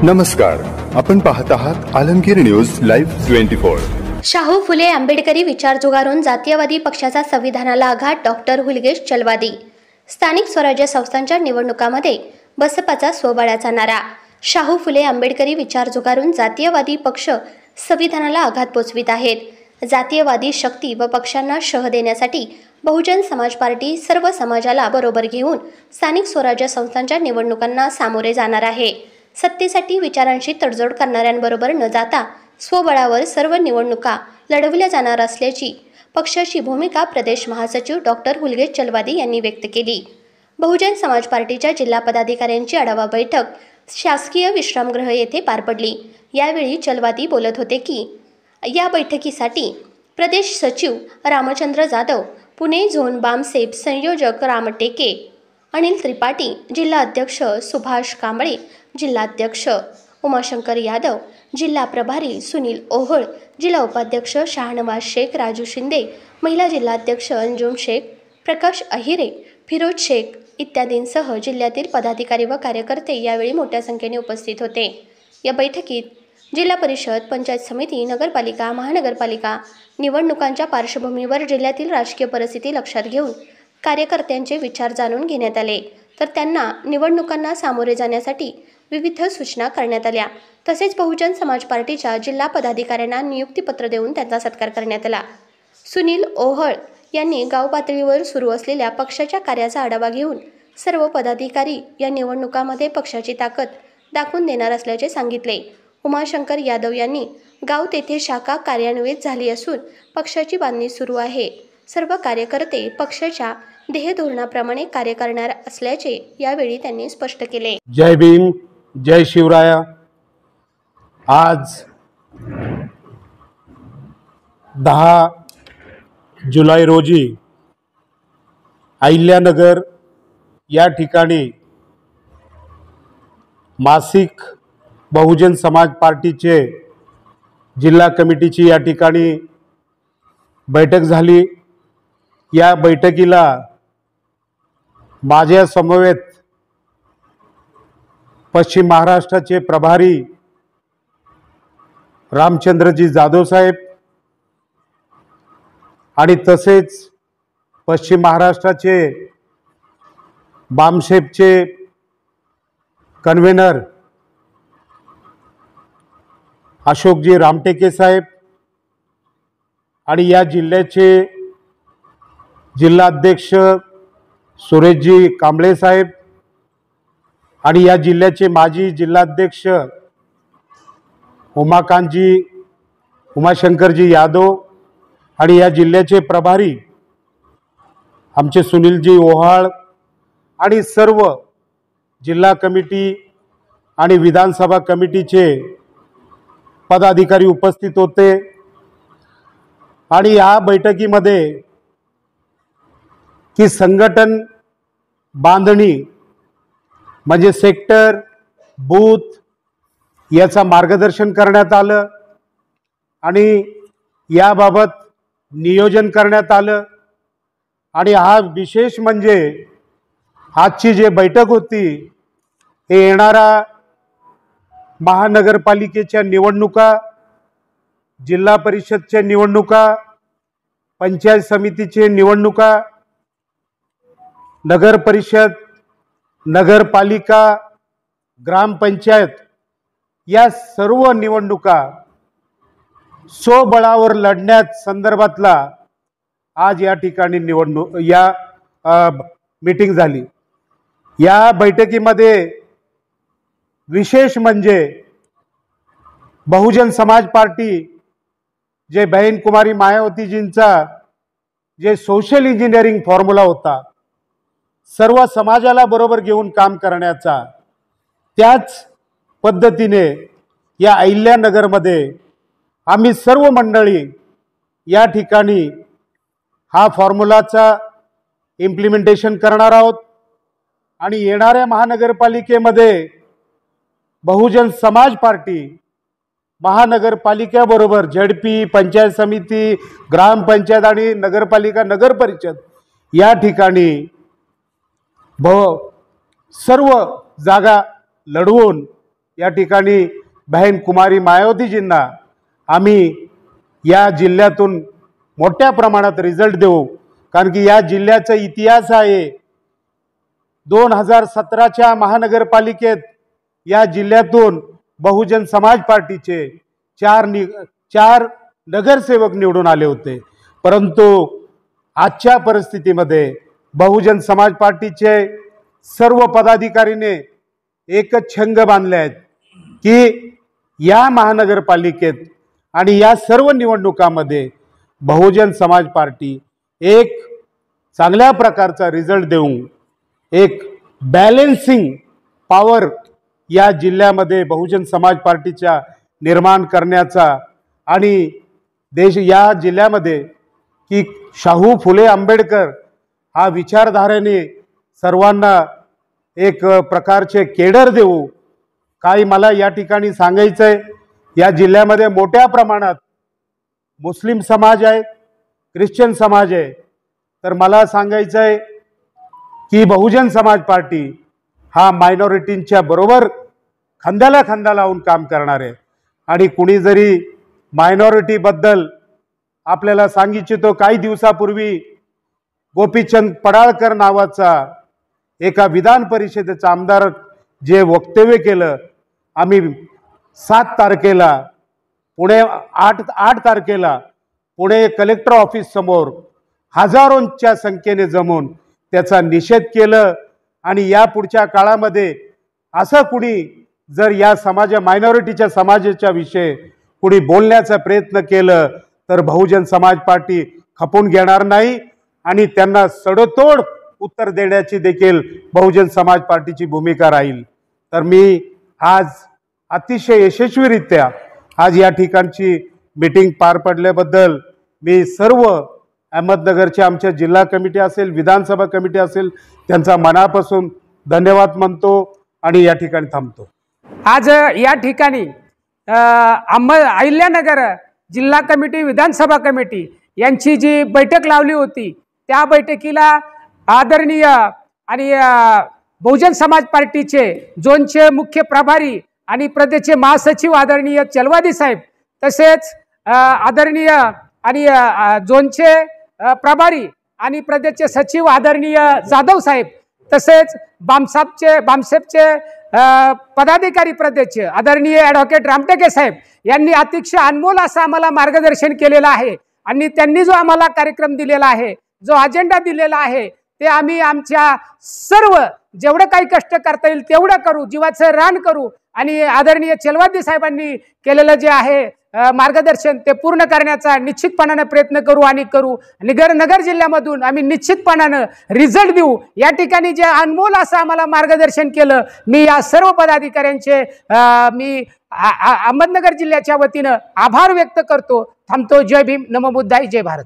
नमस्कार, आपण पाहत आहात आलमगीर न्यूज लाईव्ह 24। शाहू फुले आंबेडकरी विचार जुगारून जातीयवादी पक्षाचा संविधानाला आघात, डॉक्टर हुलगेश चलवादी। स्थानिक स्वराज्य संस्थांच्या निवडणुकांमध्ये बसपाचा स्वबळाचा नारा। शाहू फुले आंबेडकरी विचार जुगारून जातीयवादी पक्ष संविधानाला आघात पोचवित आहेत। जातीयवादी शक्ती व पक्षांना शह देण्यासाठी बहुजन समाज पार्टी सर्व समाजाला बरोबर घेऊन स्थानिक स्वराज्य संस्थांच्या निवडणुकांना सामोरे जाणार आहे। सत्तेसाठी विचारांशी तडजोड करणाऱ्यांबरोबर न जाता स्वबळावर सर्व निवडणुका लढवल्या जाणार असल्याची पक्षाची भूमिका प्रदेश महासचिव डॉक्टर हुलगेश चलवादी यांनी व्यक्त केली। बहुजन समाज पार्टीच्या जिल्हा पदाधिकाऱ्यांची आढावा बैठक शासकीय विश्रामगृह येथे पार पडली। यावेळी चलवादी बोलत होते की या बैठकीसाठी प्रदेश सचिव रामचंद्र जाधव, पुणे झोन बामसेप संयोजक राम टेके, अनिल त्रिपाठी, जिल्हा अध्यक्ष सुभाष कांबळे, जिल्हाध्यक्ष उमाशंकर यादव, जिल्हा प्रभारी सुनील ओहळ, जिल्हा उपाध्यक्ष शाहनवाज शेख, राजू शिंदे, महिला जिल्हाध्यक्ष अंजुम शेख, प्रकाश अहिरे, फिरोज शेख इत्यादींसह जिल्ह्यातील पदाधिकारी व कार्यकर्ते यावेळी मोठ्या संख्येने उपस्थित होते। या बैठकीत जिल्हा परिषद, पंचायत समिती, नगरपालिका, महानगरपालिका निवडणुकांच्या पार्श्वभूमीवर जिल्ह्यातील राजकीय परिस्थिती लक्षात घेऊन कार्यकर्त्यांचे विचार जाणून घेण्यात आले, तर त्यांना निवडणुकांना सामोरे जाण्यासाठी विविध सूचना करण्यात आल्या। तसेच बहुजन समाज पार्टीच्या जिल्हा पदाधिकाऱ्यांना नियुक्तीपत्र देऊन त्यांचा सत्कार करण्यात आला। सुनील ओहळ यांनी गाव पातळीवर सुरू असलेल्या पक्षाच्या कार्याचा आढावा घेऊन सर्व पदाधिकारी या निवडणुकांमध्ये पक्षाची ताकद दाखवून देणार असल्याचे सांगितले। उमाशंकर यादव यांनी गाव तेथे शाखा कार्यान्वित झाली असून पक्षाची बांधणी सुरू आहे। सर्व कार्यकर्ते पक्षाच्या ध्येयधोरणाप्रमाणे कार्य करणार असल्याचे यावेळी त्यांनी स्पष्ट केले। जय भीम, जय शिवराया। आज 10 जुलै रोजी अहिल्यानगर या ठिकाणी मासिक बहुजन समाज पार्टीचे जिल्हा कमिटीची या ठिकाणी बैठक झाली। या बैठकीला माझ्या समवेत पश्चिम महाराष्ट्राचे प्रभारी रामचंद्रजी जाधव साहेब आणि तसेच पश्चिम महाराष्ट्राचे बामसेपचे कन्व्हेनर अशोकजी रामटेके साहेब आणि या जिल्ह्याचे जिल्हाध्यक्ष सुरेशजी कांबळे साहेब आणि या जिल्ह्याचे माजी जिल्हाध्यक्ष उमाशंकरजी यादव आणि या जिल्ह्याचे प्रभारी आमचे सुनीलजी ओहाळ आणि सर्व जिल्हा कमिटी आणि विधानसभा कमिटीचे पदाधिकारी उपस्थित होते। आणि या बैठकीमध्ये की संघटन बांधणी म्हणजे सेक्टर, बूथ याचा मार्गदर्शन करण्यात आलं आणि याबाबत नियोजन करण्यात आलं। आणि हा विशेष म्हणजे आजची जी बैठक होती हे येणारा महानगरपालिकेच्या निवडणुका, जिल्हा परिषदच्या निवडणुका, पंचायत समितीचे निवडणुका, नगर परिषद, नगरपालिका, ग्रामपंचायत या सर्व निवडणुका स्वबळावर लढण्यात संदर्भातला आज या ठिकाणी मीटिंग झाली। या बैठकीमध्ये विशेष म्हणजे बहुजन समाज पार्टी जे बहन कुमारी मायावतीजींचा जे सोशल इंजिनिअरिंग फॉर्म्युला होता सर्व समाजाला बरोबर घेऊन काम करण्याचा, त्याच पद्धतीने या अहिल्यानगरमध्ये आम्ही सर्व मंडळी या ठिकाणी हा फॉर्म्युलाचा इम्प्लिमेंटेशन करणार आहोत। आणि येणाऱ्या महानगरपालिकेमध्ये बहुजन समाज पार्टी महानगरपालिकेबरोबर झेडपी, पंचायत समिती, ग्रामपंचायत आणि नगरपालिका, नगर परिषद या ठिकाणी सर्व जागा लढवून या ठिकाणी बहन कुमारी मायावतीजींना आम्ही या जिल्ह्यातून मोठ्या प्रमाणात रिझल्ट देऊ, कारण की या जिल्ह्याचा इतिहास आहे. 2017च्या महानगरपालिकेत या जिल्ह्यातून बहुजन समाज पार्टीचे चार नगरसेवक निवडून आले होते. परंतु आजच्या परिस्थितीमध्ये बहुजन समाज पार्टीचे सर्व पदाधिकारीने एकच छंग बांधले आहेत की या महानगरपालिकेत आणि या सर्व निवडणुकामध्ये बहुजन समाज पार्टी एक चांगल्या प्रकारचा रिझल्ट देऊन एक बॅलेन्सिंग पॉवर या जिल्ह्यामध्ये बहुजन समाज पार्टीच्या निर्माण करण्याचा आणि या जिल्ह्यामध्ये की शाहू फुले आंबेडकर हा विचारधारेने सर्वांना एक प्रकारचे केडर देऊ. काही मला या ठिकाणी सांगायचं आहे, या जिल्ह्यामध्ये मोठ्या प्रमाणात मुस्लिम समाज आहे, ख्रिश्चन समाज आहे. तर मला सांगायचं आहे की बहुजन समाज पार्टी हा मायनॉरिटींच्या बरोबर खांद्याला खांदा लावून काम करणार आहे. आणि कुणी जरी मायनॉरिटीबद्दल आपल्याला सांगितलं, काही दिवसापूर्वी गोपीचंद पडाळकर नावाचा एका विधान परिषदेचा आमदार जे वक्तव्य केलं, आम्ही 7 तारखेला पुणे 8 तारखेला पुणे कलेक्टर ऑफिस समोर हजारोंच्या संख्येने जमून त्याचा निषेध केलं. आणि या पुढच्या काळामध्ये असं कुणी जर या मायनॉरिटीच्या समाजाच्या विषयी कुणी बोलण्याचा प्रयत्न केलं तर बहुजन समाज पार्टी खपून घेणार नाही आणि त्यांना सडोतोड उत्तर देण्याची देखील बहुजन समाज पार्टीची भूमिका राहील. तर मी आज अतिशय यशस्वीरित्या आज या ठिकाणची मीटिंग पार पडल्याबद्दल मी सर्व अहमदनगरचे आमच्या जिल्हा कमिटी असेल, विधानसभा कमिटी असेल, त्यांचा मनापासून धन्यवाद मानतो आणि या ठिकाणी थांबतो. आज या ठिकाणी अहिल्यानगर जिल्हा कमिटी, विधानसभा कमिटी यांची जी बैठक लावली होती, त्या बैठकीला आदरणीय आणि बहुजन समाज पार्टीचे झोनचे मुख्य प्रभारी आणि प्रदेशचे महासचिव आदरणीय चलवादी साहेब, तसेच आदरणीय आणि झोनचे प्रभारी आणि प्रदेशचे सचिव आदरणीय जाधव साहेब, तसेच बामसेपचे पदाधिकारी प्रदेशचे आदरणीय ॲडव्होकेट रामटेके साहेब यांनी अतिशय अनमोल असं आम्हाला मार्गदर्शन केलेलं आहे. आणि त्यांनी जो आम्हाला कार्यक्रम दिलेला आहे, जो अजेंडा दिलेला आहे, ते आम्ही आमच्या सर्व जेवढं काही कष्ट करता येईल तेवढं करू, जीवाचं रान करू. आणि आदरणीय चलवादी साहेबांनी केलेलं जे आहे मार्गदर्शन ते पूर्ण करण्याचा निश्चितपणाने प्रयत्न करू आणि नगर जिल्ह्यामधून आम्ही निश्चितपणाने रिझल्ट देऊ. या ठिकाणी जे अनमोल असं आम्हाला मार्गदर्शन केलं, मी या सर्व पदाधिकाऱ्यांचे मी अहमदनगर जिल्ह्याच्या वतीनं आभार व्यक्त करतो. थांबतो. जय भीम, नमो बुद्धाय, जय भारत.